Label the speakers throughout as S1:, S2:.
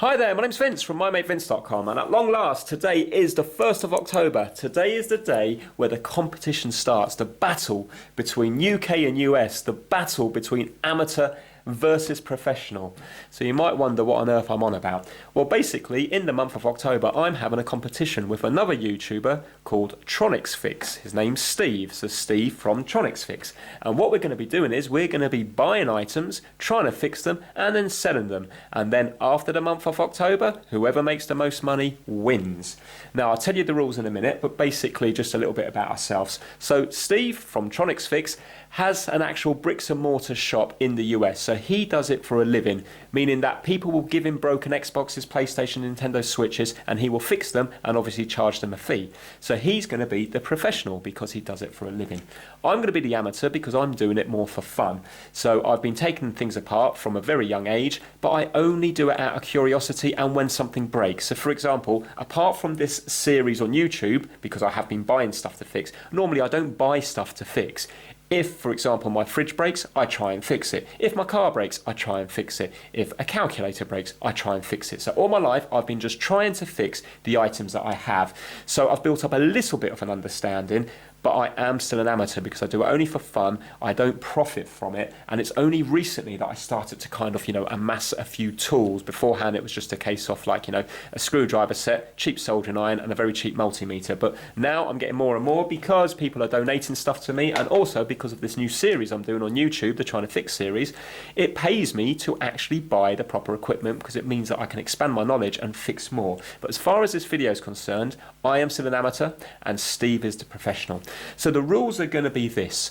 S1: Hi there, my name's Vince from mymatevince.com, and at long last, today is the 1st of October. Today is the day where the competition starts, the battle between UK and US, the battle between amateur versus professional. So you might wonder what on earth I'm on about. Well, basically, in the month of October, I'm having a competition with another YouTuber called TronicsFix. His name's Steve, so Steve from TronicsFix. And what we're going to be doing is we're going to be buying items, trying to fix them, and then selling them. And then after the month of October, whoever makes the most money wins. Now, I'll tell you the rules in a minute, but basically just a little bit about ourselves. So Steve from TronicsFix has an actual bricks and mortar shop in the US. So he does it for a living, meaning that people will give him broken Xboxes, PlayStation, Nintendo Switches, and he will fix them and obviously charge them a fee. So he's going to be the professional because he does it for a living. I'm going to be the amateur because I'm doing it more for fun. So I've been taking things apart from a very young age, but I only do it out of curiosity and when something breaks. So for example, apart from this series on YouTube, because I have been buying stuff to fix, normally I don't buy stuff to fix. If, for example, my fridge breaks, I try and fix it. If my car breaks, I try and fix it. If a calculator breaks, I try and fix it. So all my life, I've been just trying to fix the items that I have. So I've built up a little bit of an understanding, but I am still an amateur because I do it only for fun. I don't profit from it. And it's only recently that I started to kind of, amass a few tools. Beforehand, it was just a case of like, a screwdriver set, cheap soldering iron, and a very cheap multimeter. But now I'm getting more and more because people are donating stuff to me, and also because of this new series I'm doing on YouTube, the Trying to Fix series. It pays me to actually buy the proper equipment because it means that I can expand my knowledge and fix more. But as far as this video is concerned, I am still an amateur and Steve is the professional. So the rules are going to be this.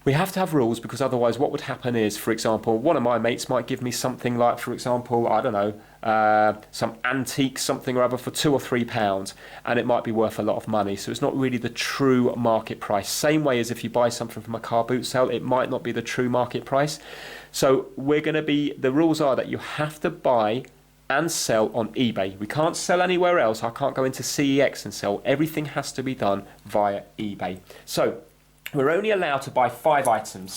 S1: We have to have rules because otherwise what would happen is, for example, one of my mates might give me something like, for example, I don't know, some antique something or other for £2 or £3, and it might be worth a lot of money. So it's not really the true market price. Same way as if you buy something from a car boot sale, it might not be the true market price. So the rules are that you have to buy and sell on eBay. We can't sell anywhere else. I can't go into CEX and sell. Everything has to be done via eBay. So we're only allowed to buy 5 items.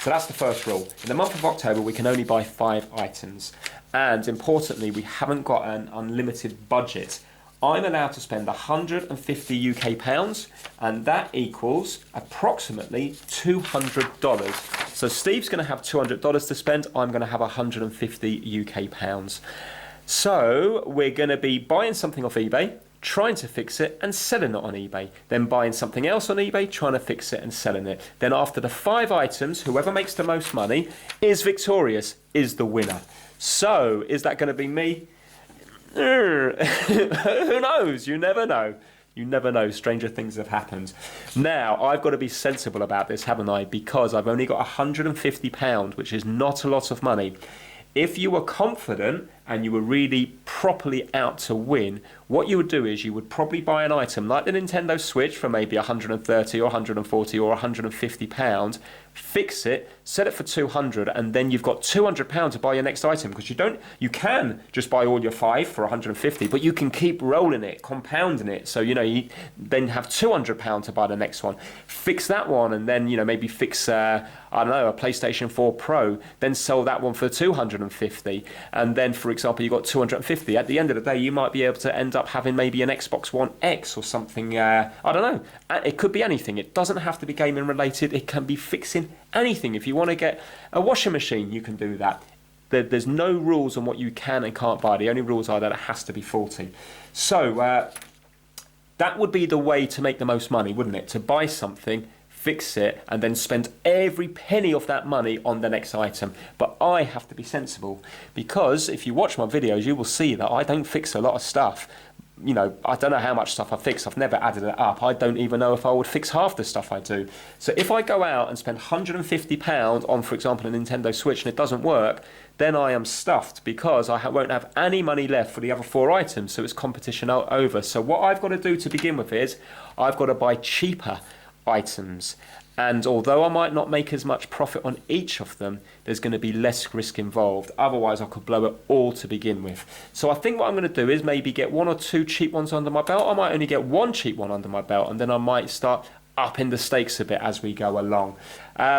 S1: So that's the first rule. In the month of October, we can only buy 5 items. And importantly, we haven't got an unlimited budget. I'm allowed to spend 150 UK pounds, and that equals approximately $200. So Steve's going to have $200 to spend. I'm going to have 150 UK pounds. So we're going to be buying something off eBay, trying to fix it and selling it on eBay. Then buying something else on eBay, trying to fix it and selling it. Then after the 5 items, whoever makes the most money is victorious, is the winner. So is that going to be me? Who knows? You never know. You never know. Stranger things have happened. Now, I've got to be sensible about this, haven't I? Because I've only got £150, which is not a lot of money. If you were confident and you were really properly out to win, what you would do is you would probably buy an item like the Nintendo Switch for maybe 130 or 140 or 150 pounds, fix it, sell it for 200, and then you've got 200 pounds to buy your next item, because you can just buy all your 5 for 150, but you can keep rolling it, compounding it. So you then have 200 pounds to buy the next one, fix that one, and then maybe fix I don't know, a PlayStation 4 Pro, then sell that one for 250, and then for example you got 250. At the end of the day, you might be able to end up having maybe an Xbox One X or something. I don't know. It could be anything. It doesn't have to be gaming related. It can be fixing anything. If you want to get a washing machine, you can do that. There's no rules on what you can and can't buy. The only rules are that it has to be faulty. So that would be the way to make the most money, wouldn't it? To buy something, fix it, and then spend every penny of that money on the next item. But I have to be sensible, because if you watch my videos, you will see that I don't fix a lot of stuff. I don't know how much stuff I fix. I've never added it up. I don't even know if I would fix half the stuff I do. So if I go out and spend £150 on, for example, a Nintendo Switch and it doesn't work, then I am stuffed, because I won't have any money left for the other 4 items. So it's competition over. So what I've got to do to begin with is I've got to buy cheaper items, and although I might not make as much profit on each of them, there's going to be less risk involved. Otherwise I could blow it all to begin with. So I think what I'm going to do is maybe get 1 or 2 cheap ones under my belt. I might only get 1 cheap one under my belt, and then I might start upping the stakes a bit as we go along.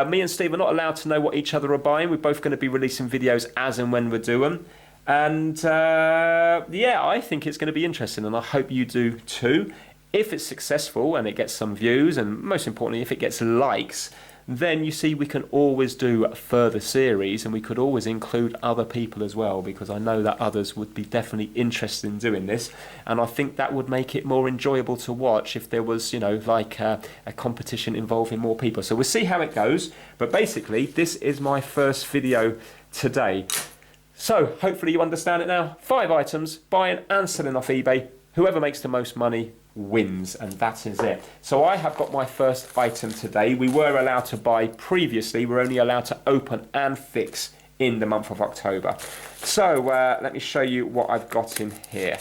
S1: Me and Steve are not allowed to know what each other are buying. We're both going to be releasing videos as and when we do them. And yeah, I think it's going to be interesting, and I hope you do too. If it's successful and it gets some views, and most importantly, if it gets likes, then you see we can always do a further series, and we could always include other people as well, because I know that others would be definitely interested in doing this, and I think that would make it more enjoyable to watch if there was, you know, like a competition involving more people. So we'll see how it goes, but basically this is my first video today. So hopefully you understand it now. 5 items, buying and selling off eBay. Whoever makes the most money wins, and that is it. So I have got my first item today. We were allowed to buy previously. We're only allowed to open and fix in the month of October. So let me show you what I've got in here.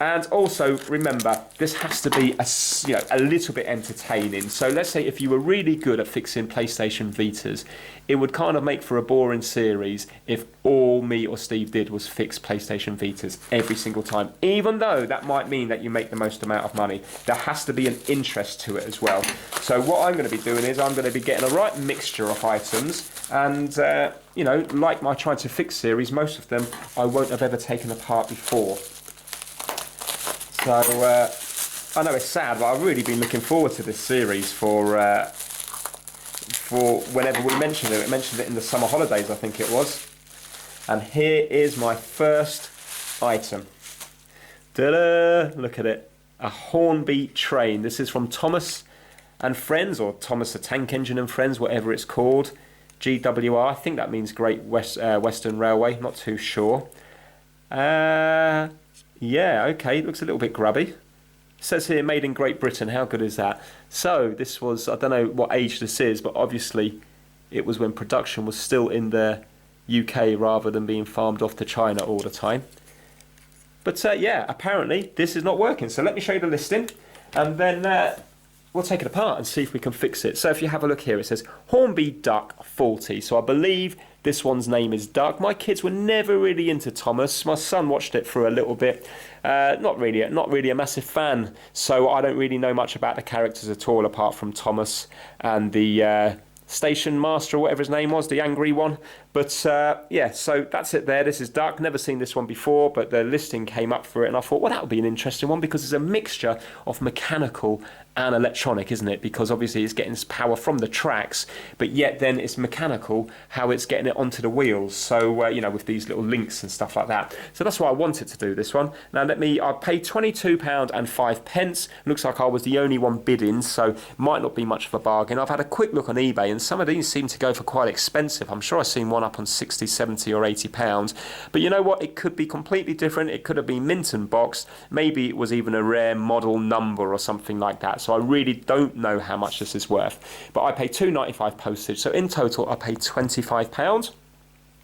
S1: And also remember, this has to be a little bit entertaining. So let's say if you were really good at fixing PlayStation Vitas, it would kind of make for a boring series if all me or Steve did was fix PlayStation Vitas every single time. Even though that might mean that you make the most amount of money, there has to be an interest to it as well. So what I'm going to be doing is I'm going to be getting a right mixture of items, and you know, like my Trying to Fix series, most of them I won't have ever taken apart before. So I know it's sad, but I've really been looking forward to this series for whenever we mentioned it. We mentioned it in the summer holidays, I think it was. And here is my first item. Ta-da! Look at it. A Hornby train. This is from Thomas and Friends, or Thomas the Tank Engine and Friends, whatever it's called. GWR. I think that means Great Western Railway. Not too sure. Yeah, okay, it looks a little bit grubby. It says here, made in Great Britain. How good is that? So this was, I don't know what age this is, but obviously it was when production was still in the UK rather than being farmed off to China all the time. But yeah, apparently this is not working. So let me show you the listing, and then we'll take it apart and see if we can fix it. So if you have a look here, it says Hornby Duck faulty. So I believe this one's name is Duck. My kids were never really into Thomas. My son watched it for a little bit. Not really a massive fan. So I don't really know much about the characters at all, apart from Thomas and the station master, or whatever his name was, the angry one. But yeah, so that's it there. This is Duck. Never seen this one before, but the listing came up for it, and I thought, well, that would be an interesting one, because it's a mixture of mechanical and electronic, isn't it? Because obviously it's getting its power from the tracks, but yet then it's mechanical how it's getting it onto the wheels. So you know, with these little links and stuff like that. So that's why I wanted to do this one. Now I paid £22.05. Looks like I was the only one bidding, so might not be much of a bargain. I've had a quick look on eBay, and some of these seem to go for quite expensive. I'm sure I've seen one up on 60, 70 or 80 pounds. But you know what? It could be completely different. It could have been mint and boxed. Maybe it was even a rare model number or something like that. So I really don't know how much this is worth. But I paid £2.95 postage. So in total, I paid £25.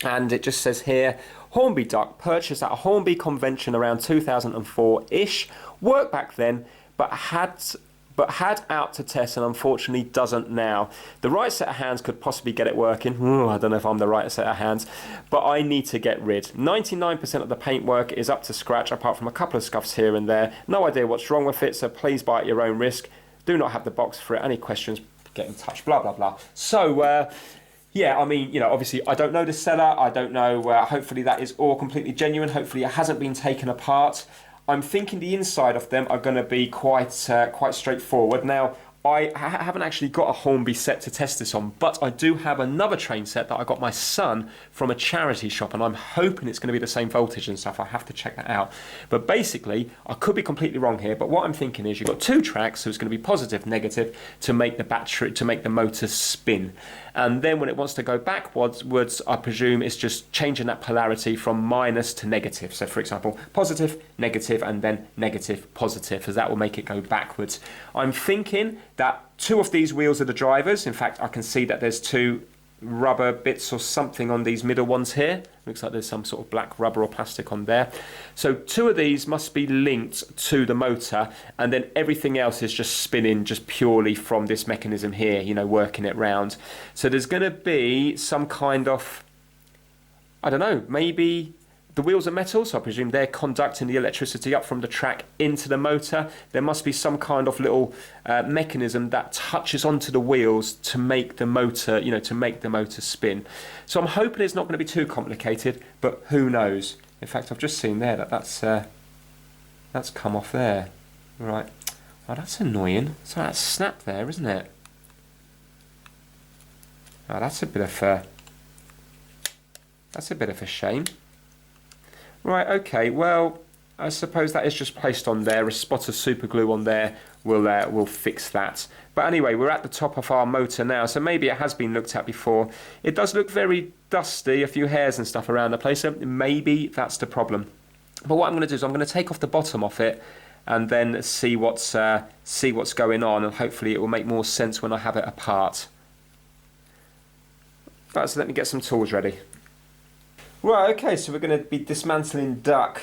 S1: And it just says here, Hornby Duck purchased at a Hornby convention around 2004-ish. Worked back then, but had out to test, and unfortunately doesn't now. The right set of hands could possibly get it working. I don't know if I'm the right set of hands, but I need to get rid. 99% of the paintwork is up to scratch, apart from a couple of scuffs here and there. No idea what's wrong with it, so please buy at your own risk. Do not have the box for it. Any questions, get in touch, blah, blah, blah. So, yeah, I mean, you know, obviously I don't know the seller. I don't know, hopefully that is all completely genuine. Hopefully it hasn't been taken apart. I'm thinking the inside of them are going to be quite straightforward. Now, I haven't actually got a Hornby set to test this on, but I do have another train set that I got my son from a charity shop, and I'm hoping it's going to be the same voltage and stuff. I have to check that out. But basically, I could be completely wrong here, but what I'm thinking is you've got 2 tracks, so it's going to be positive, negative, to make the battery, to make the motor spin. And then when it wants to go backwards, I presume it's just changing that polarity from minus to negative. So for example, positive, negative, and then negative, positive, as that will make it go backwards. I'm thinking that 2 of these wheels are the drivers. In fact, I can see that there's 2 rubber bits or something on these middle ones here. Looks like there's some sort of black rubber or plastic on there. So 2 of these must be linked to the motor, and then everything else is just spinning just purely from this mechanism here, you know, working it round. So there's going to be some kind of, I don't know, maybe The wheels are metal, so I presume they're conducting the electricity up from the track into the motor. There must be some kind of little mechanism that touches onto the wheels to make the motor, to make the motor spin. So I'm hoping it's not going to be too complicated, but who knows? In fact, I've just seen there that that's come off there. Right. Oh, that's annoying. So that's snapped there, isn't it? Oh, that's a bit of a shame. Right, okay, well, I suppose that is just placed on there. A spot of super glue on there will fix that. But anyway, we're at the top of our motor now, so maybe it has been looked at before. It does look very dusty, a few hairs and stuff around the place, so maybe that's the problem. But what I'm going to do is I'm going to take off the bottom of it and then see what's going on, and hopefully it will make more sense when I have it apart. Right, so let me get some tools ready. Right, okay, so we're going to be dismantling duck,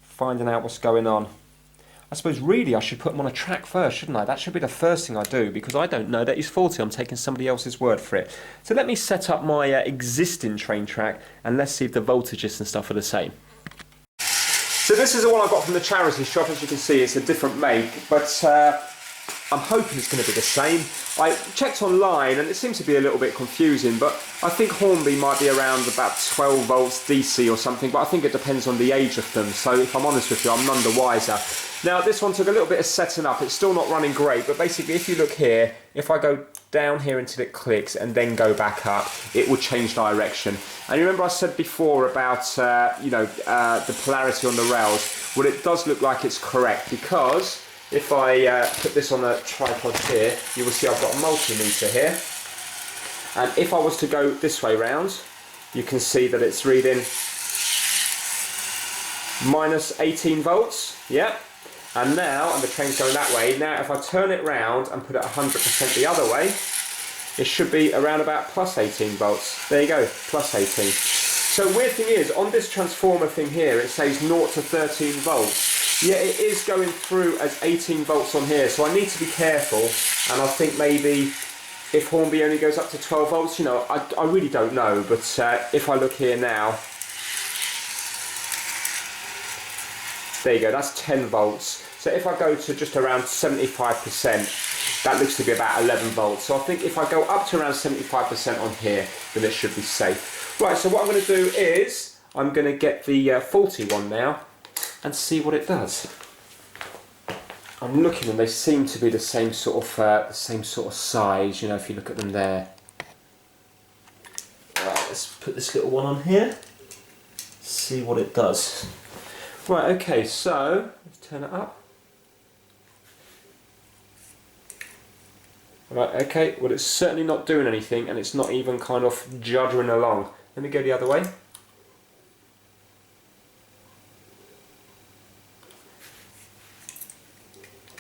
S1: finding out what's going on. I suppose really I should put him on a track first, shouldn't I? That should be the first thing I do, because I don't know that he's faulty. I'm taking somebody else's word for it. So let me set up my existing train track, and let's see if the voltages and stuff are the same. So this is the one I got from the charity shop. As you can see, it's a different make, but I'm hoping it's going to be the same. I checked online and it seems to be a little bit confusing, but I think Hornby might be around about 12 volts DC or something, but I think it depends on the age of them. So if I'm honest with you, I'm none the wiser. Now this one took a little bit of setting up. It's still not running great, but basically if you look here, if I go down here until it clicks and then go back up, it will change direction. And you remember I said before about the polarity on the rails? Well, it does look like it's correct, because if I put this on a tripod here, you will see I've got a multimeter here. And if I was to go this way round, you can see that it's reading minus 18 volts. Yeah. And now, and the train's going that way, now if I turn it round and put it 100% the other way, it should be around about plus 18 volts. There you go, plus 18. So weird thing is, on this transformer thing here, it says 0 to 13 volts. Yeah, it is going through as 18 volts on here, so I need to be careful. And I think maybe if Hornby only goes up to 12 volts, I really don't know. But if I look here now, there you go, that's 10 volts. So if I go to just around 75%, that looks to be about 11 volts. So I think if I go up to around 75% on here, then it should be safe. Right, so what I'm going to do is, I'm going to get the faulty one now and see what it does. I'm looking and they seem to be the same sort of size, if you look at them there. Right, let's put this little one on here, see what it does. Right, okay, so let's turn it up. Right, okay, well it's certainly not doing anything, and it's not even kind of juddering along. Let me go the other way.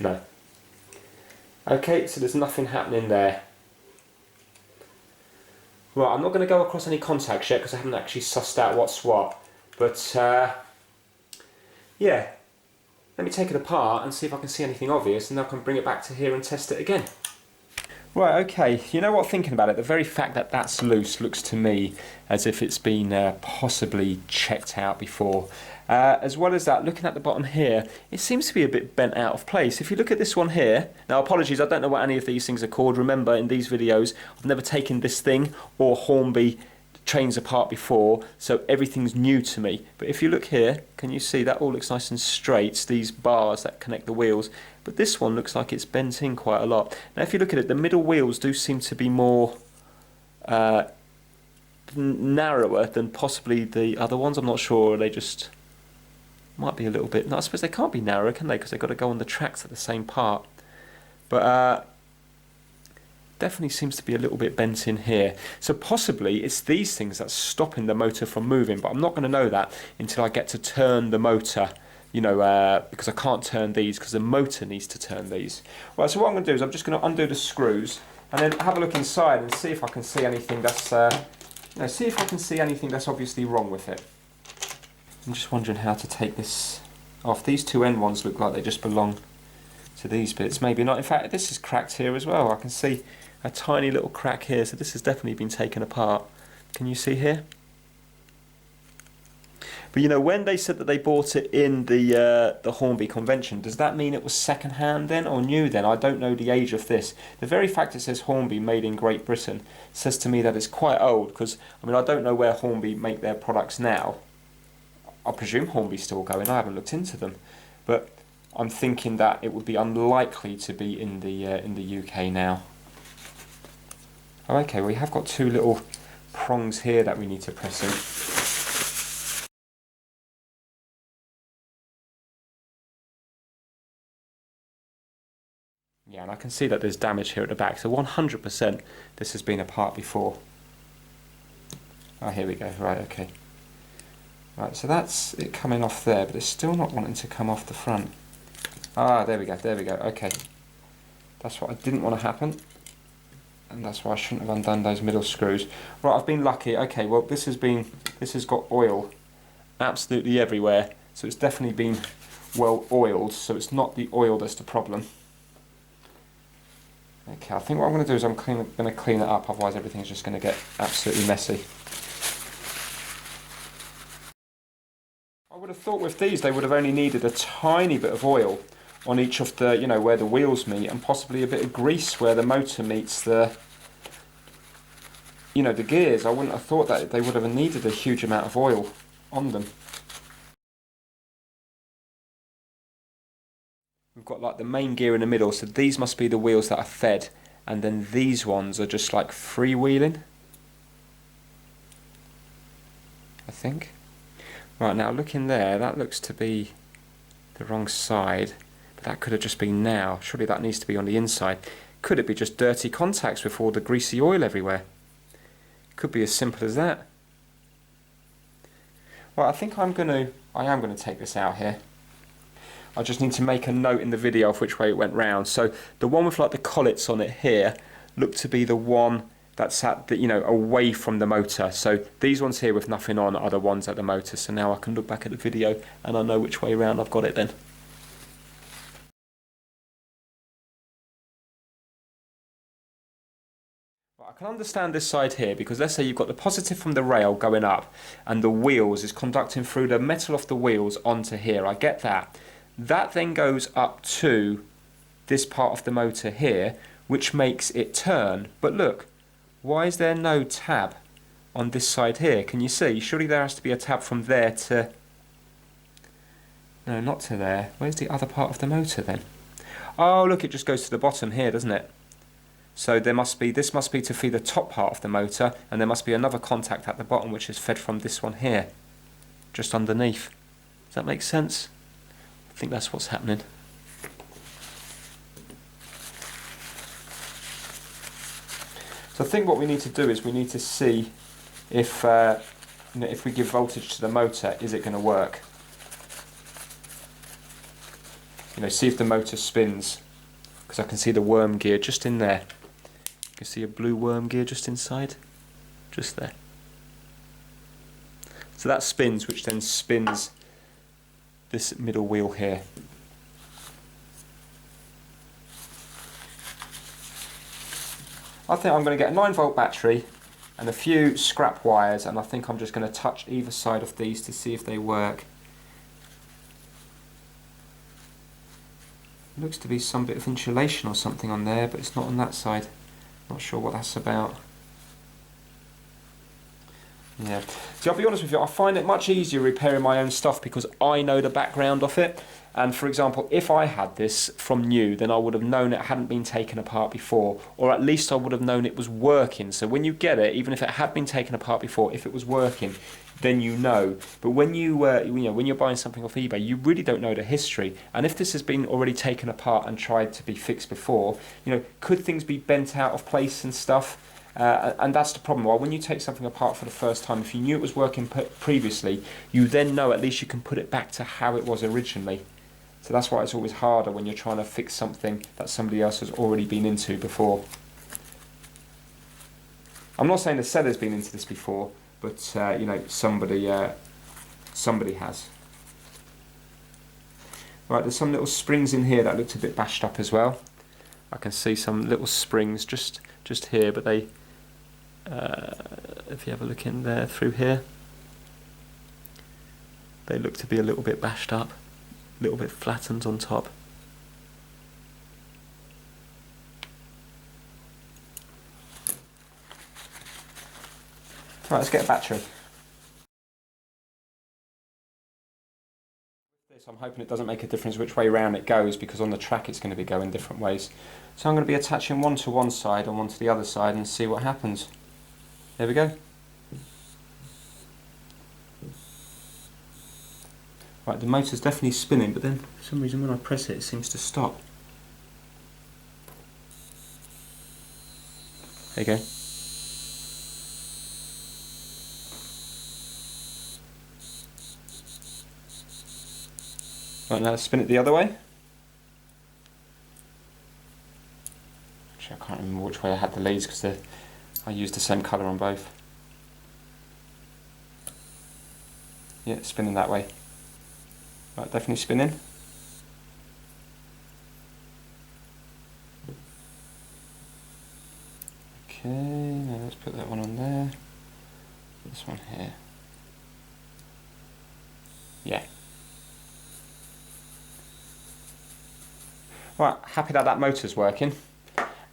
S1: No. Okay, so there's nothing happening there. Right, I'm not going to go across any contacts yet because I haven't actually sussed out what's what. But yeah, let me take it apart and see if I can see anything obvious, and then I can bring it back to here and test it again. Right, okay, you know what, thinking about it, the very fact that that's loose looks to me as if it's been possibly checked out before. As well as that, looking at the bottom here, it seems to be a bit bent out of place. If you look at this one here, now apologies, I don't know what any of these things are called. Remember, in these videos, I've never taken this thing or Hornby trains apart before, so everything's new to me. But if you look here, can you see that all looks nice and straight, these bars that connect the wheels, but this one looks like it's bent in quite a lot. Now if you look at it, the middle wheels do seem to be more narrower than possibly the other ones. I'm not sure, they just might be a little bit, no, I suppose they can't be narrower, can they, because they've got to go on the tracks at the same part. But definitely seems to be a little bit bent in here. So possibly it's these things that's stopping the motor from moving, but I'm not going to know that until I get to turn the motor, because I can't turn these because the motor needs to turn these. Right, so what I'm going to do is I'm just going to undo the screws and then have a look inside and see if I can see anything that's, see if I can see anything that's obviously wrong with it. I'm just wondering how to take this off. These two end ones look like they just belong to these bits. Maybe not. In fact, this is cracked here as well. I can see a tiny little crack here, so this has definitely been taken apart. Can you see here? But you know, when they said that they bought it in the Hornby convention, does that mean it was second hand then or new then? I don't know the age of this. The very fact it says Hornby made in Great Britain says to me that it's quite old, because I mean I don't know where Hornby make their products now. I presume Hornby's still going. I haven't looked into them, but I'm thinking that it would be unlikely to be in the UK now. Oh, okay, we have got two little prongs here that we need to press in. Yeah, and I can see that there's damage here at the back, so 100% this has been apart before. Oh, here we go, right, okay. Right, so that's it coming off there, but it's still not wanting to come off the front. Ah, there we go, okay. That's what I didn't want to happen, and that's why I shouldn't have undone those middle screws. Right, I've been lucky. Okay, well this has got oil absolutely everywhere, so it's definitely been well oiled, so it's not the oil that's the problem. Okay, I think what I'm going to do is I'm going to clean it up, otherwise everything's just going to get absolutely messy. I would have thought with these they would have only needed a tiny bit of oil on each of the, you know, where the wheels meet, and possibly a bit of grease where the motor meets the, you know, the gears. I wouldn't have thought that they would have needed a huge amount of oil on them. We've got like the main gear in the middle, so these must be the wheels that are fed, and then these ones are just like freewheeling, I think. Right, now look in there, that looks to be the wrong side, but that could have just been now. Surely that needs to be on the inside. Could it be just dirty contacts with all the greasy oil everywhere? Could be as simple as that. Well, I think I am going to take this out here. I just need to make a note in the video of which way it went round. So the one with like the collets on it here looked to be the one that's at the, you know, away from the motor. So these ones here with nothing on are the ones at the motor. So now I can look back at the video and I know which way round I've got it then. I can understand this side here, because let's say you've got the positive from the rail going up and the wheels is conducting through the metal of the wheels onto here. I get that. That then goes up to this part of the motor here, which makes it turn. But look, why is there no tab on this side here? Can you see? Surely there has to be a tab from there to... No, not to there. Where's the other part of the motor then? Oh, look, it just goes to the bottom here, doesn't it? So there must be, this must be to feed the top part of the motor, and there must be another contact at the bottom which is fed from this one here, just underneath. Does that make sense? I think that's what's happening. So I think what we need to do is we need to see if, you know, if we give voltage to the motor, is it going to work? You know, see if the motor spins, because I can see the worm gear just in there. You can see a blue worm gear just inside, just there. So that spins, which then spins this middle wheel here. I think I'm going to get a 9-volt battery and a few scrap wires, and I think I'm just going to touch either side of these to see if they work. Looks to be some bit of insulation or something on there, but it's not on that side. Not sure what that's about. Yeah. See, I'll be honest with you, I find it much easier repairing my own stuff because I know the background of it. And for example, if I had this from new, then I would have known it hadn't been taken apart before, or at least I would have known it was working. So when you get it, even if it had been taken apart before, if it was working, then you know. But when you know, when you're buying something off eBay, you really don't know the history. And if this has been already taken apart and tried to be fixed before, you know, could things be bent out of place and stuff? And that's the problem. Well, when you take something apart for the first time, if you knew it was working previously, you then know at least you can put it back to how it was originally. So that's why it's always harder when you're trying to fix something that somebody else has already been into before. I'm not saying the seller's been into this before, but you know, somebody has. Right, there's some little springs in here that looked a bit bashed up as well. I can see some little springs just here, but they, if you have a look in there through here, They look to be a little bit bashed up, a little bit flattened on top. Right, let's get a battery. I'm hoping it doesn't make a difference which way round it goes, because on the track it's going to be going different ways. So I'm going to be attaching one to one side and one to the other side and see what happens. There we go. Right, the motor's definitely spinning, but then for some reason when I press it, it seems to stop. There you go. Right, now let's spin it the other way. Actually, I can't remember which way I had the leads because I used the same colour on both. Yeah, it's spinning that way. Right, definitely spinning. Okay, now let's put that one on there. This one here. Yeah. Right, happy that that motor's working.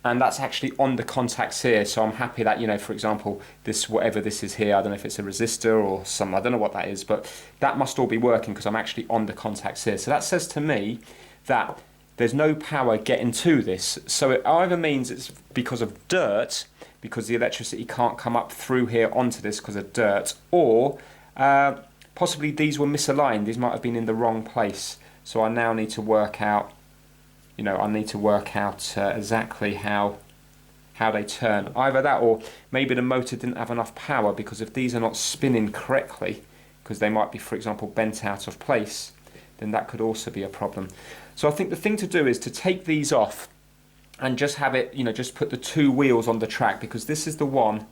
S1: And that's actually on the contacts here, so I'm happy that, you know, for example, this, whatever this is here, I don't know if it's a resistor or some, I don't know what that is, but that must all be working because I'm actually on the contacts here. So that says to me that there's no power getting to this. So it either means it's because of dirt, because the electricity can't come up through here onto this because of dirt, or possibly these were misaligned, these might have been in the wrong place. So I now need to work out, you know, I need to work out exactly how they turn. Either that, or maybe the motor didn't have enough power, because if these are not spinning correctly, because they might be, for example, bent out of place, then that could also be a problem. So I think the thing to do is to take these off and just have it, you know, just put the two wheels on the track, because this is the one.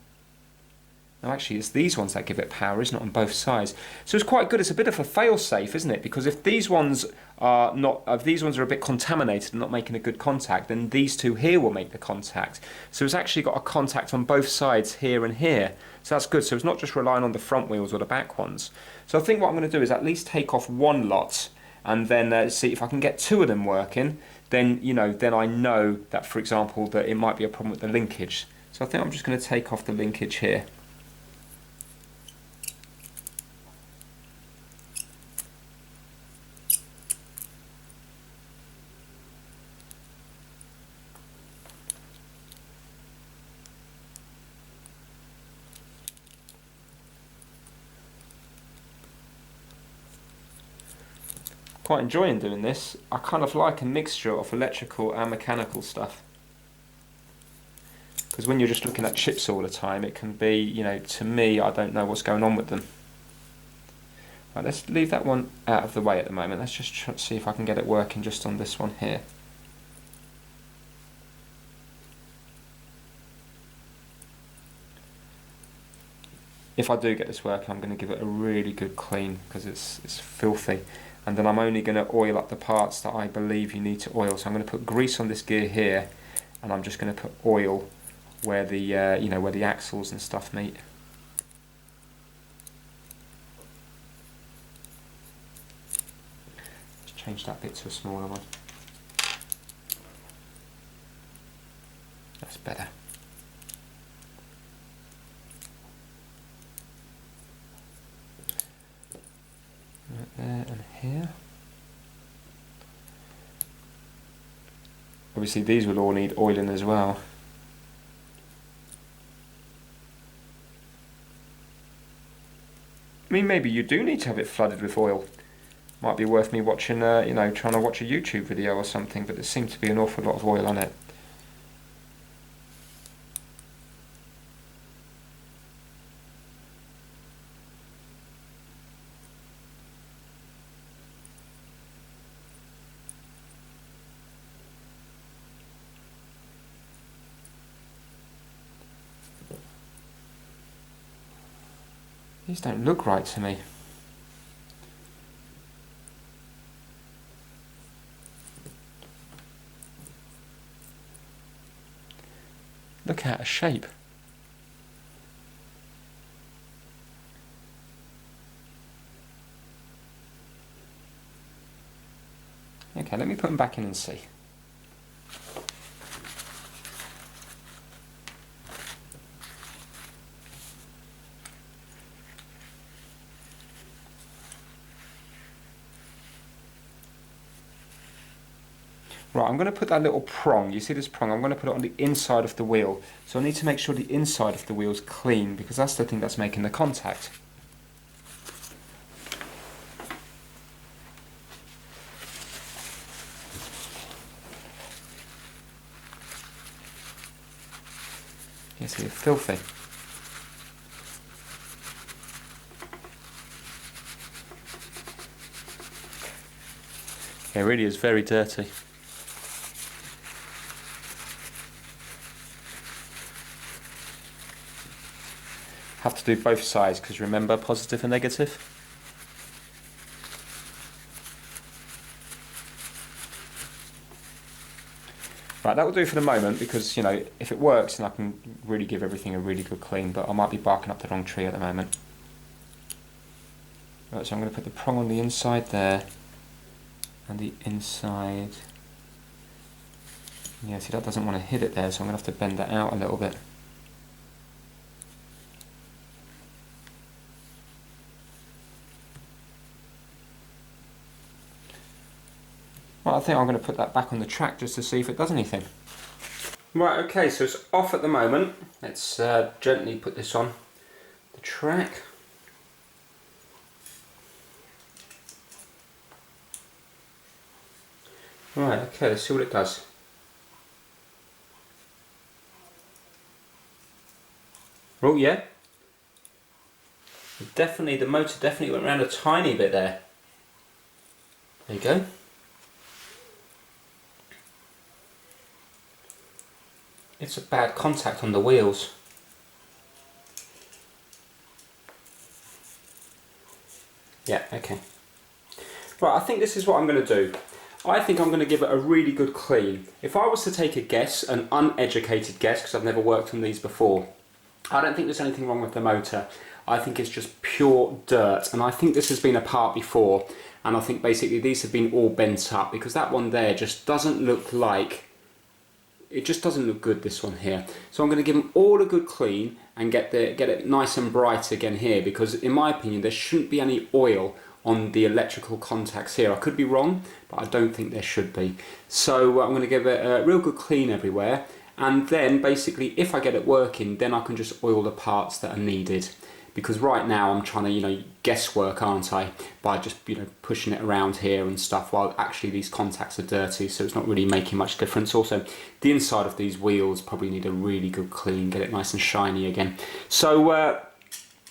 S1: No, actually, it's these ones that give it power, isn't it, on both sides? So it's quite good. It's a bit of a fail-safe, isn't it? Because if these ones are not, if these ones are a bit contaminated and not making a good contact, then these two here will make the contact. So it's actually got a contact on both sides here and here. So that's good. So it's not just relying on the front wheels or the back ones. So I think what I'm going to do is at least take off one lot and then see if I can get two of them working. Then, you know, then I know that, for example, that it might be a problem with the linkage. So I think I'm just going to take off the linkage here. Quite enjoying doing this. I kind of like a mixture of electrical and mechanical stuff, because when you're just looking at chips all the time, it can be, you know, to me, I don't know what's going on with them. Right, let's leave that one out of the way at the moment. Let's just see if I can get it working just on this one here. If I do get this working, I'm going to give it a really good clean, because it's filthy. And then I'm only going to oil up the parts that I believe you need to oil. So I'm going to put grease on this gear here, and I'm just going to put oil where the you know, where the axles and stuff meet. Just change that bit to a smaller one. That's better. Right there and here. Obviously these will all need oiling as well. I mean, maybe you do need to have it flooded with oil. Might be worth me watching, you know, trying to watch a YouTube video or something, but there seems to be an awful lot of oil on it. These don't look right to me. Look out of shape. Okay, let me put them back in and see. Right, I'm going to put that little prong, you see this prong, I'm going to put it on the inside of the wheel. So I need to make sure the inside of the wheel is clean, because that's the thing that's making the contact. You see, it's filthy. It really is very dirty. Have to do both sides, because remember, positive and negative. Right, that will do for the moment, because, you know, if it works, then I can really give everything a really good clean, but I might be barking up the wrong tree at the moment. Right, so I'm going to put the prong on the inside there, and the inside. Yeah, see, that doesn't want to hit it there, so I'm going to have to bend that out a little bit. Well, I think I'm going to put that back on the track just to see if it does anything. Right, okay, so it's off at the moment. Let's gently put this on the track. Right, okay, let's see what it does. Oh yeah, definitely, the motor definitely went around a tiny bit there. There you go. It's a bad contact on the wheels. Yeah, okay. Right, I think this is what I'm going to do. I think I'm going to give it a really good clean. If I was to take a guess, an uneducated guess, because I've never worked on these before, I don't think there's anything wrong with the motor. I think it's just pure dirt, and I think this has been apart before, and I think basically these have been all bent up, because that one there just doesn't look like, it just doesn't look good, this one here. So I'm going to give them all a good clean and get it nice and bright again here, because in my opinion there shouldn't be any oil on the electrical contacts here. I could be wrong, but I don't think there should be. So I'm going to give it a real good clean everywhere, and then basically if I get it working, then I can just oil the parts that are needed. Because right now I'm trying to, you know, guesswork, aren't I, by just, you know, pushing it around here and stuff, while actually these contacts are dirty, so it's not really making much difference. Also, the inside of these wheels probably need a really good clean, get it nice and shiny again. So,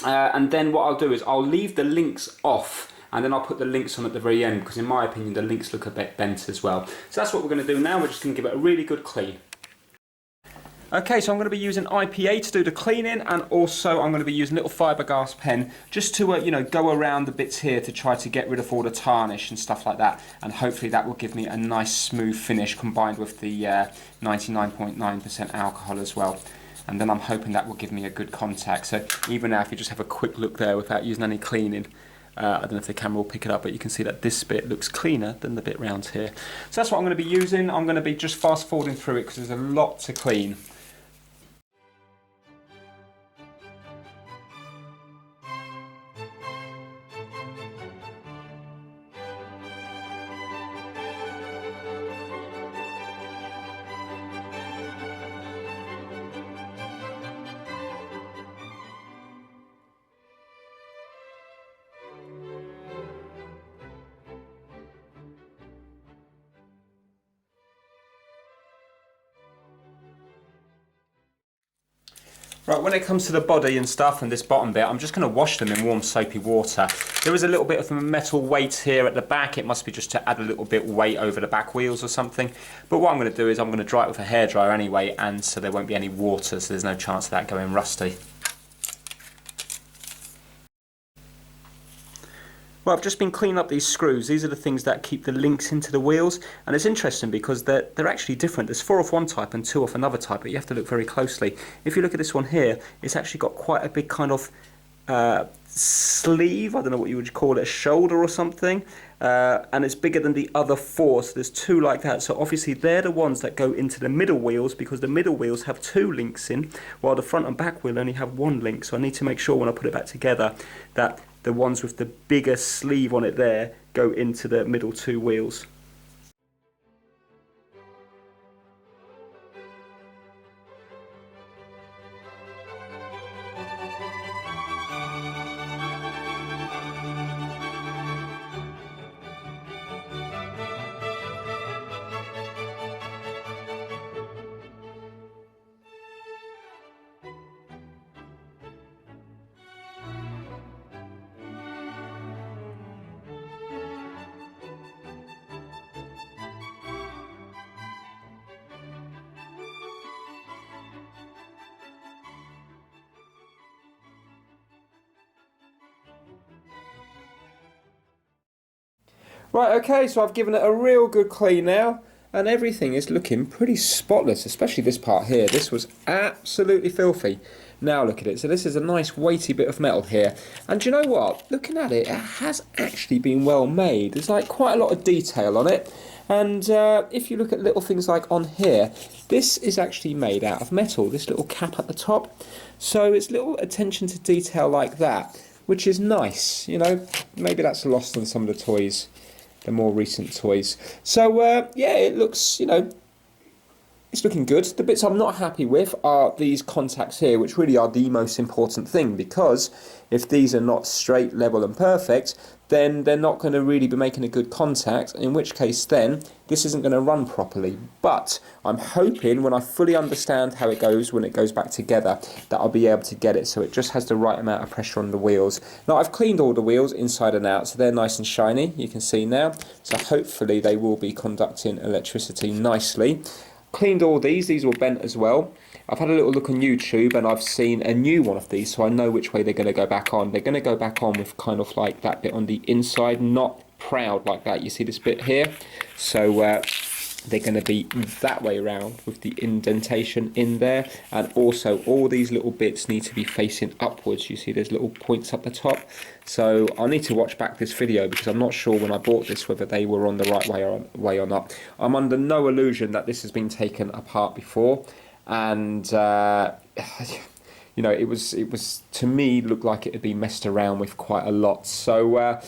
S1: and then what I'll do is I'll leave the links off, and then I'll put the links on at the very end, because in my opinion the links look a bit bent as well. So that's what we're going to do now. We're just going to give it a really good clean. Okay, so I'm going to be using IPA to do the cleaning, and also I'm going to be using a little fiberglass pen just to you know, go around the bits here to try to get rid of all the tarnish and stuff like that, and hopefully that will give me a nice smooth finish combined with the 99.9% alcohol as well. And then I'm hoping that will give me a good contact. So even now, if you just have a quick look there without using any cleaning, I don't know if the camera will pick it up, but you can see that this bit looks cleaner than the bit round here. So that's what I'm going to be using. I'm going to be just fast forwarding through it because there's a lot to clean. Right, when it comes to the body and stuff and this bottom bit, I'm just going to wash them in warm soapy water. There is a little bit of a metal weight here at the back. It must be just to add a little bit weight over the back wheels or something. But what I'm going to do is I'm going to dry it with a hairdryer anyway, and so there won't be any water, so there's no chance of that going rusty. Well, I've just been cleaning up these screws. These are the things that keep the links into the wheels, and it's interesting because they're actually different. There's 4 of one type and 2 of another type, but you have to look very closely. If you look at this one here, it's actually got quite a big kind of sleeve, I don't know what you would call it, a shoulder or something, and it's bigger than the other four, so there's two like that. So obviously they're the ones that go into the middle wheels, because the middle wheels have two links in, while the front and back wheel only have one link. So I need to make sure when I put it back together that the ones with the bigger sleeve on it there go into the middle two wheels. Right, okay, so I've given it a real good clean now, and everything is looking pretty spotless, especially this part here. This was absolutely filthy. Now look at it. So this is a nice weighty bit of metal here. And do you know what? Looking at it, it has actually been well made. There's like quite a lot of detail on it. And if you look at little things like on here, this is actually made out of metal, this little cap at the top. So it's little attention to detail like that, which is nice. You know, maybe that's lost on some of the toys, the more recent toys. So yeah, it looks, you know, it's looking good. The bits I'm not happy with are these contacts here, which really are the most important thing, because if these are not straight, level and perfect, then they're not going to really be making a good contact, in which case then this isn't going to run properly. But I'm hoping when I fully understand how it goes when it goes back together, that I'll be able to get it so it just has the right amount of pressure on the wheels. Now I've cleaned all the wheels inside and out, so they're nice and shiny, you can see now. So hopefully they will be conducting electricity nicely. Cleaned all these were bent as well. I've had a little look on YouTube and I've seen a new one of these, so I know which way they're going to go back on. They're going to go back on with kind of like that bit on the inside, not proud like that. You see this bit here? So they're going to be that way around with the indentation in there, and also all these little bits need to be facing upwards. You see there's little points up the top, so I need to watch back this video because I'm not sure when I bought this whether they were on the right way or not. I'm under no illusion that this has been taken apart before, and you know, it was to me looked like it had been messed around with quite a lot. So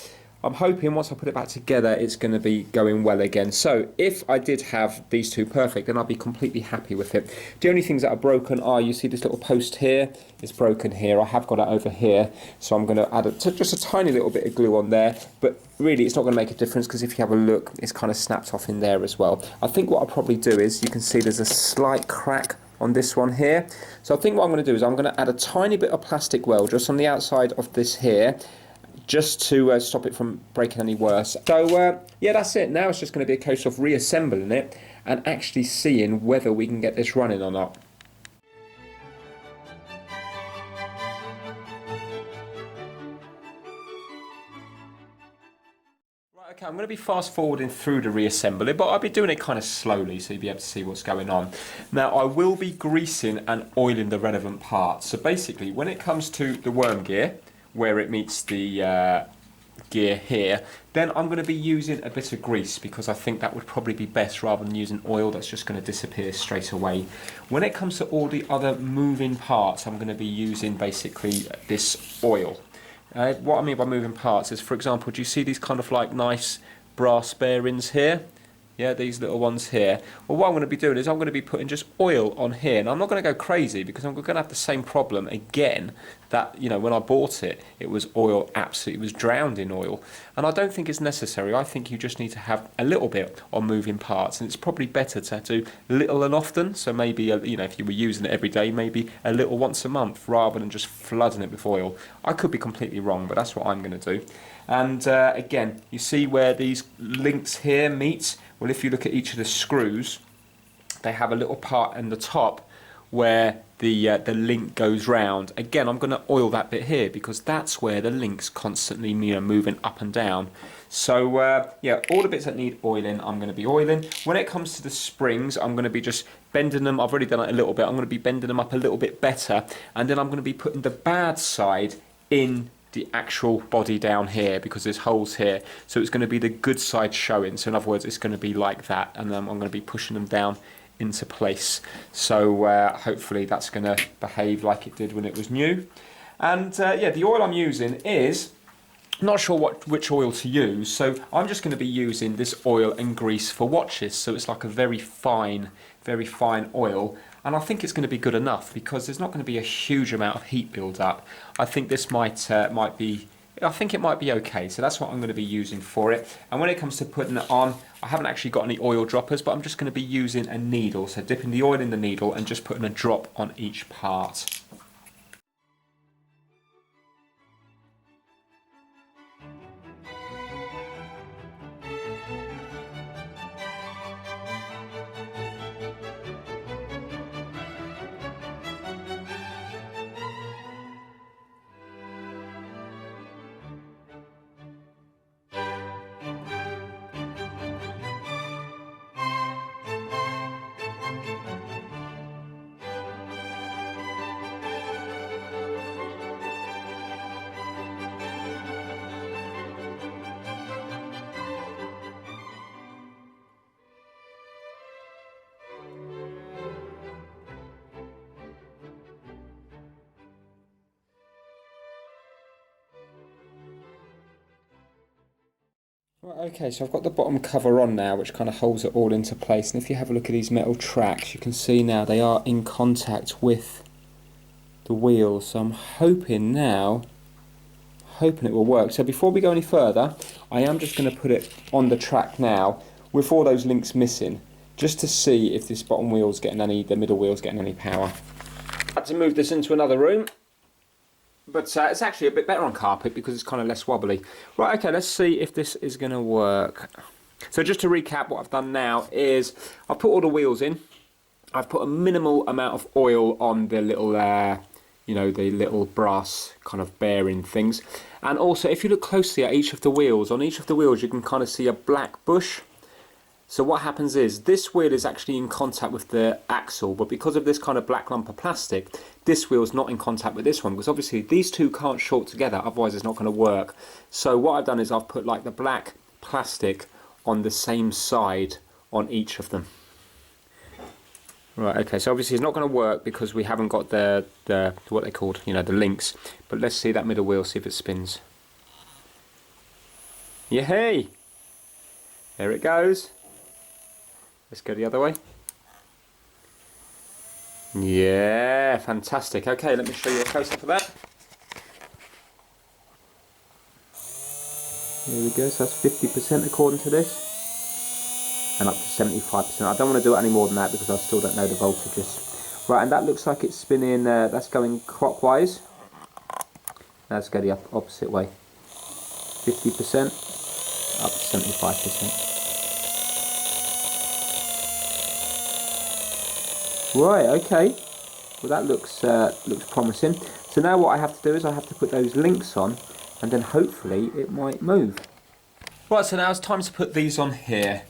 S1: I'm hoping once I put it back together, it's going to be going well again. So if I did have these two perfect, then I'd be completely happy with it. The only things that are broken are, you see this little post here is broken here. I have got it over here, so I'm going to add just a tiny little bit of glue on there. But really, it's not going to make a difference because if you have a look, it's kind of snapped off in there as well. I think what I'll probably do is, you can see there's a slight crack on this one here. So I think what I'm going to do is I'm going to add a tiny bit of plastic weld just on the outside of this here, just to stop it from breaking any worse. So yeah, that's it. Now it's just going to be a case of reassembling it and actually seeing whether we can get this running or not. Right, okay, I'm going to be fast forwarding through the reassembly, but I'll be doing it kind of slowly so you'll be able to see what's going on. Now I will be greasing and oiling the relevant parts. So basically when it comes to the worm gear, where it meets the gear here, then I'm going to be using a bit of grease because I think that would probably be best rather than using oil that's just going to disappear straight away. When it comes to all the other moving parts, I'm going to be using basically this oil. What I mean by moving parts is, for example, do you see these kind of like nice brass bearings here? Yeah, these little ones here. Well, what I'm going to be doing is I'm going to be putting just oil on here. And I'm not going to go crazy because I'm going to have the same problem again that, you know, when I bought it, it was oil, absolutely, it was drowned in oil. And I don't think it's necessary. I think you just need to have a little bit on moving parts. And it's probably better to do little and often. So maybe, you know, if you were using it every day, maybe a little once a month rather than just flooding it with oil. I could be completely wrong, but that's what I'm going to do. And again, you see where these links here meet? Well, if you look at each of the screws, they have a little part in the top where the link goes round. Again, I'm going to oil that bit here because that's where the link's constantly, you know, moving up and down. So yeah, all the bits that need oiling, I'm going to be oiling. When it comes to the springs, I'm going to be just bending them. I've already done it a little bit. I'm going to be bending them up a little bit better, and then I'm going to be putting the bad side in the actual body down here, because there's holes here. So it's going to be the good side showing. So in other words, it's going to be like that, and then I'm going to be pushing them down into place. So hopefully that's going to behave like it did when it was new. And yeah, the oil I'm using is, not sure which oil to use, so I'm just going to be using this oil and grease for watches. So it's like a very fine oil, and I think it's going to be good enough because there's not going to be a huge amount of heat build up. I think this might be, I think it might be okay. So that's what I'm going to be using for it. And when it comes to putting it on, I haven't actually got any oil droppers, but I'm just going to be using a needle. So dipping the oil in the needle and just putting a drop on each part. Right, okay, so I've got the bottom cover on now, which kind of holds it all into place. And if you have a look at these metal tracks, you can see now they are in contact with the wheels. So I'm hoping now, it will work. So before we go any further, I am just going to put it on the track now with all those links missing, just to see if this bottom wheel's getting any, the middle wheel's getting any power. I had to move this into another room. But it's actually a bit better on carpet because it's kind of less wobbly. Right, okay, let's see if this is going to work. So just to recap, what I've done now is I've put all the wheels in. I've put a minimal amount of oil on the little, you know, the little brass kind of bearing things. And also, if you look closely at each of the wheels, on each of the wheels you can kind of see a black bush. So what happens is, this wheel is actually in contact with the axle, but because of this kind of black lump of plastic, this wheel's not in contact with this one, because obviously these two can't short together, otherwise it's not going to work. So what I've done is I've put like the black plastic on the same side on each of them. Right, okay, so obviously it's not going to work because we haven't got the what they called, you know, the links. But let's see that middle wheel, see if it spins. Yay! There it goes. Let's go the other way. Yeah, fantastic. Okay, let me show you a close-up of that. There we go, so that's 50% according to this. And up to 75%. I don't want to do it any more than that because I still don't know the voltages. Right, and that looks like it's spinning, that's going clockwise. Let's go the opposite way. 50%, up to 75%. Right, okay. Well, that looks promising. So now what I have to do is I have to put those links on, and then hopefully it might move. Right, so now it's time to put these on here.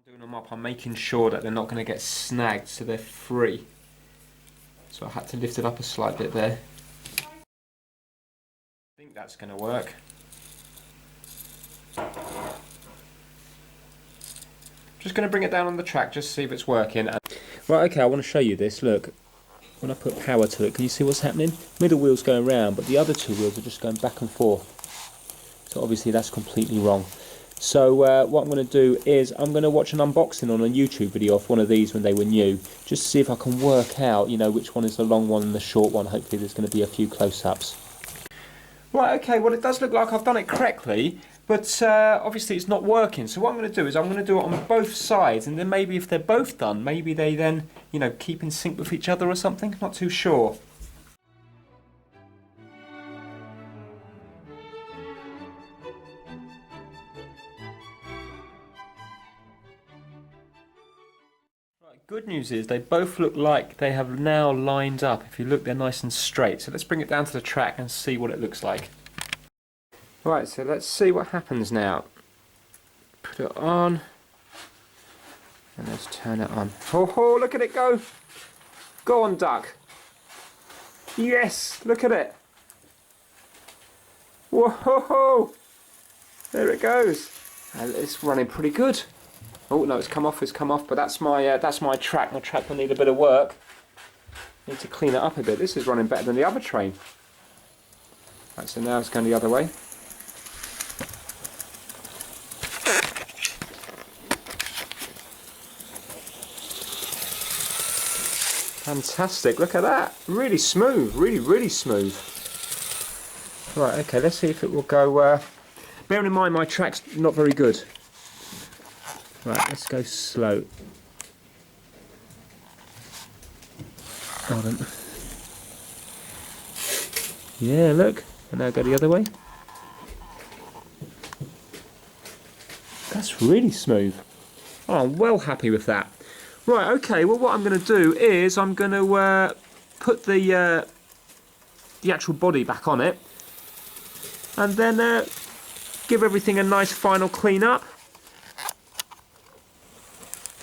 S1: Doing them up, I'm making sure that they're not going to get snagged, so they're free. So I had to lift it up a slight bit there. I think that's going to work. Just going to bring it down on the track just to see if it's working. Right, okay, I want to show you this. Look, when I put power to it, can you see what's happening? Middle wheel's going round, but the other two wheels are just going back and forth. So obviously that's completely wrong. So what I'm going to do is I'm going to watch an unboxing on a YouTube video of one of these when they were new, just to see if I can work out, you know, which one is the long one and the short one. Hopefully there's going to be a few close-ups. Right, okay, well it does look like I've done it correctly, but obviously it's not working. So what I'm going to do is I'm going to do it on both sides, and then maybe if they're both done, maybe they then, you know, keep in sync with each other or something. Not too sure. Good news is they both look like they have now lined up. If you look, they're nice and straight. So let's bring it down to the track and see what it looks like. Right, so let's see what happens now. Put it on. And let's turn it on. Oh, look at it go. Go on, duck. Yes, look at it. Whoa, there it goes. And it's running pretty good. Oh no, it's come off, but that's my track. My track will need a bit of work. Need to clean it up a bit. This is running better than the other train. Right, so now it's going the other way. Fantastic, look at that. Really smooth, really smooth. Right, okay, let's see if it will go. Bearing in mind my track's not very good. Right, let's go slow. Hold on. Yeah, look. And now go the other way. That's really smooth. Oh, I'm well happy with that. Right, okay, well what I'm going to do is I'm going to put the actual body back on it and then give everything a nice final clean up.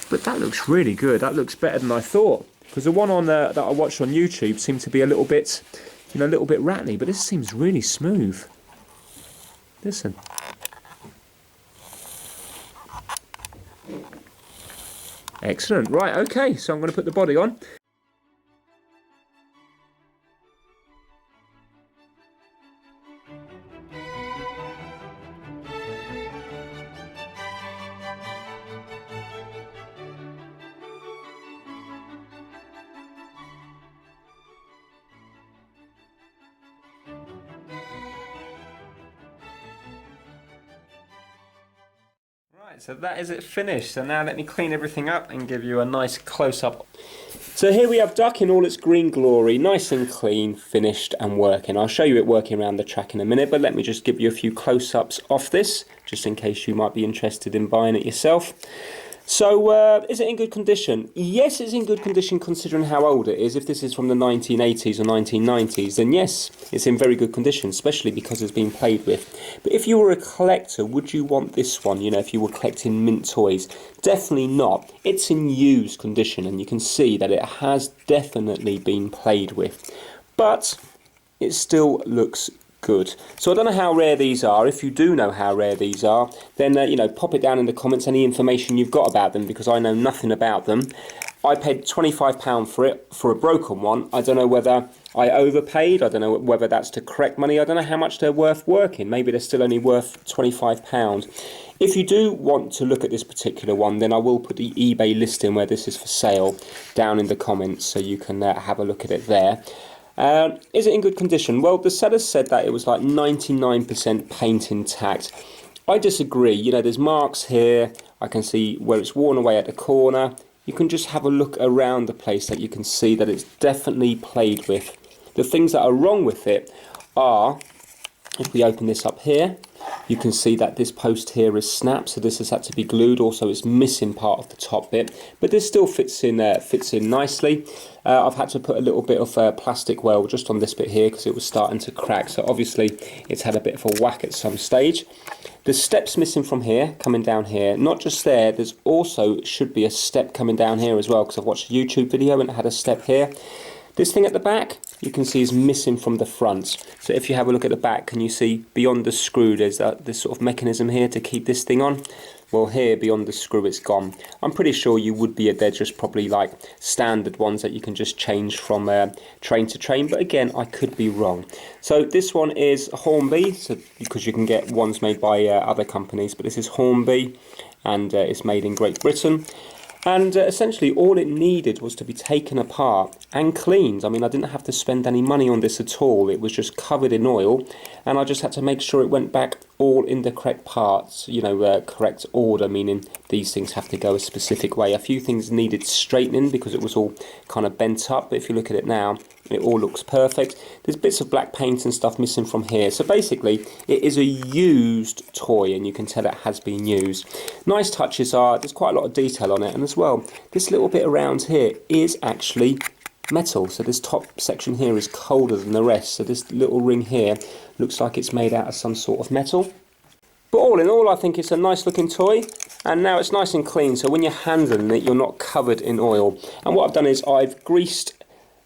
S1: But that looks really good, that looks better than I thought. Because the one on that I watched on YouTube seemed to be a little bit, a little bit rattly, but this seems really smooth. Listen. Excellent. Right, okay, so I'm going to put the body on. Right, so that is it finished. So now let me clean everything up and give you a nice close-up. So here we have Duck in all its green glory, nice and clean, finished and working. I'll show you it working around the track in a minute, but let me just give you a few close-ups off this, just in case you might be interested in buying it yourself. So, is it in good condition? Yes, it's in good condition considering how old it is. If this is from the 1980s or 1990s, then yes, it's in very good condition, especially because it's been played with. But if you were a collector, would you want this one, if you were collecting mint toys? Definitely not. It's in used condition, and you can see that it has definitely been played with. But it still looks good. So I don't know how rare these are. If you do know how rare these are, then pop it down in the comments, any information you've got about them, because I know nothing about them. I paid £25 for it, for a broken one. I don't know whether I overpaid. I don't know whether that's the correct money. I don't know how much they're worth working. Maybe they're still only worth £25. If you do want to look at this particular one, then I will put the eBay listing where this is for sale down in the comments, so you can have a look at it there. Is it in good condition? Well, the sellers said that it was like 99% paint intact. I disagree. There's marks here. I can see where it's worn away at the corner. You can just have a look around the place that you can see that it's definitely played with. The things that are wrong with it are, if we open this up here, you can see that this post here is snapped, so this has had to be glued. Also, it's missing part of the top bit, but this still fits in nicely. I've had to put a little bit of plastic weld just on this bit here because it was starting to crack, so obviously it's had a bit of a whack at some stage. The steps missing from here, coming down here, not just there, there's also should be a step coming down here as well, because I've watched a YouTube video and it had a step here. This thing at the back, you can see is missing from the front. So if you have a look at the back, can you see beyond the screw, there's this sort of mechanism here to keep this thing on? Well, here beyond the screw, it's gone. I'm pretty sure you would be, they're just probably like standard ones that you can just change from train to train. But again, I could be wrong. So this one is Hornby, so because you can get ones made by other companies, but this is Hornby, and it's made in Great Britain. And essentially all it needed was to be taken apart and cleaned. I mean, I didn't have to spend any money on this at all. It was just covered in oil, and I just had to make sure it went back all in the correct parts, you know, correct order, meaning these things have to go a specific way. A few things needed straightening because it was all kind of bent up, but if you look at it now, it all looks perfect. There's bits of black paint and stuff missing from here. So basically, it is a used toy, and you can tell it has been used. Nice touches are, there's quite a lot of detail on it, and as well, this little bit around here is actually metal. So this top section here is colder than the rest. So this little ring here looks like it's made out of some sort of metal. But all in all, I think it's a nice looking toy, and now it's nice and clean, so when you're handling it, you're not covered in oil. And what I've done is I've greased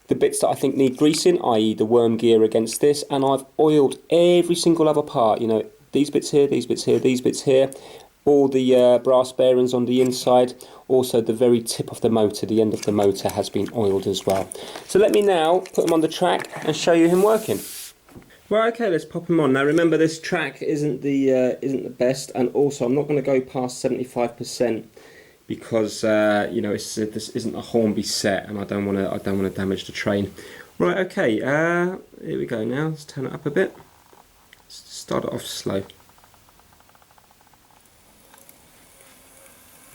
S1: the bits that I think need greasing, i.e. the worm gear against this, and I've oiled every single other part, you know, these bits here, these bits here, these bits here, all the brass bearings on the inside, also the very tip of the motor, the end of the motor has been oiled as well. So let me now put him on the track and show you him working. Right, okay, let's pop him on. Now remember, this track isn't the best, and also I'm not going to go past 75% because you know, this isn't a Hornby set, and I don't want to damage the train. Right, okay, here we go. Now let's turn it up a bit. Start it off slow.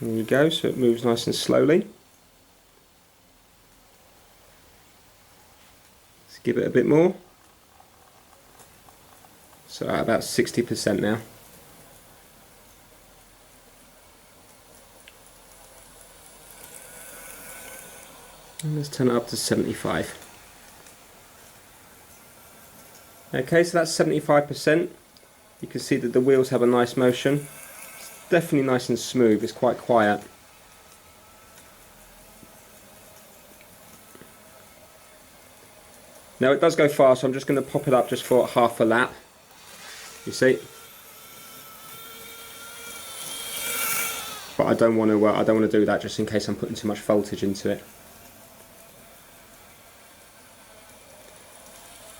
S1: There we go, so it moves nice and slowly. Let's give it a bit more. So at about 60% now. And let's turn it up to 75. Okay, so that's 75%. You can see that the wheels have a nice motion. It's definitely nice and smooth, it's quite quiet. Now it does go fast, so I'm just going to pop it up just for half a lap. You see? But I don't want to do that just in case I'm putting too much voltage into it.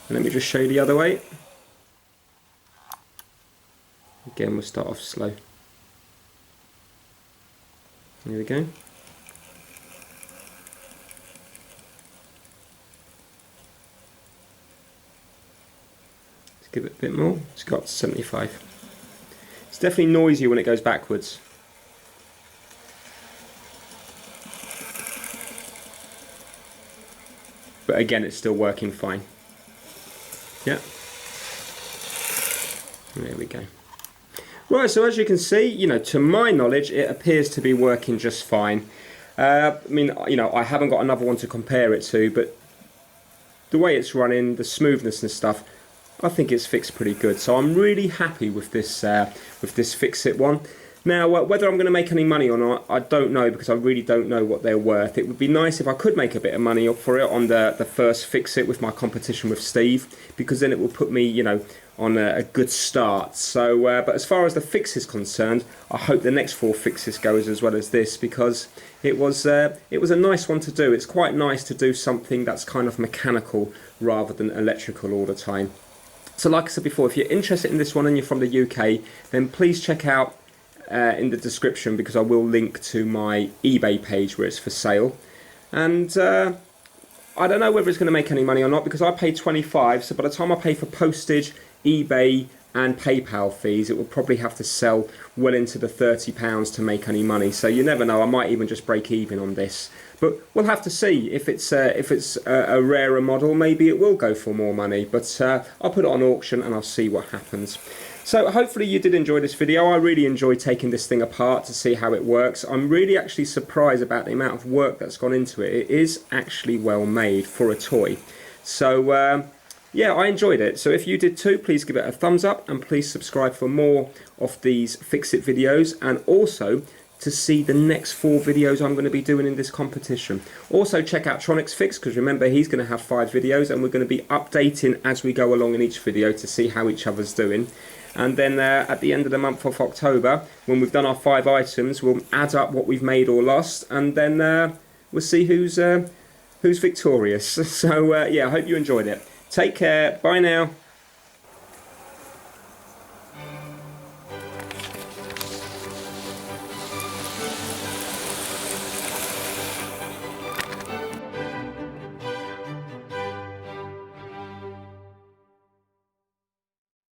S1: And let me just show you the other way. Again, we'll start off slow. There we go. Let's give it a bit more. It's got 75. It's definitely noisy when it goes backwards. But again, it's still working fine. Yeah. There we go. Right, so as you can see, you know, to my knowledge, it appears to be working just fine. I mean, you know, I haven't got another one to compare it to, but the way it's running, the smoothness and stuff, I think it's fixed pretty good. So I'm really happy with this Fix-It one. Now, whether I'm going to make any money or not, I don't know, because I really don't know what they're worth. It would be nice if I could make a bit of money for it on the first Fix-It with my competition with Steve, because then it will put me, you know, on a good start. So, but as far as the fix is concerned, I hope the next 4 fixes goes as well as this, because it was a nice one to do. It's quite nice to do something that's kind of mechanical rather than electrical all the time. So like I said before, if you're interested in this one and you're from the UK, then please check out in the description, because I will link to my eBay page where it's for sale. And I don't know whether it's going to make any money or not, because I paid 25, so by the time I pay for postage, eBay and PayPal fees, it will probably have to sell well into the £30 to make any money. So you never know, I might even just break even on this. But we'll have to see. If it's a rarer model, maybe it will go for more money. But I'll put it on auction and I'll see what happens. So hopefully you did enjoy this video. I really enjoyed taking this thing apart to see how it works. I'm really actually surprised about the amount of work that's gone into it. It is actually well made for a toy. So yeah, I enjoyed it. So if you did too, please give it a thumbs up, and please subscribe for more of these Fix-It videos, and also to see the next 4 videos I'm going to be doing in this competition. Also check out TronicsFix, because remember, he's going to have 5 videos, and we're going to be updating as we go along in each video to see how each other's doing. And then at the end of the month of October, when we've done our 5 items, we'll add up what we've made or lost, and then we'll see who's victorious. So yeah, I hope you enjoyed it. Take care. Bye now.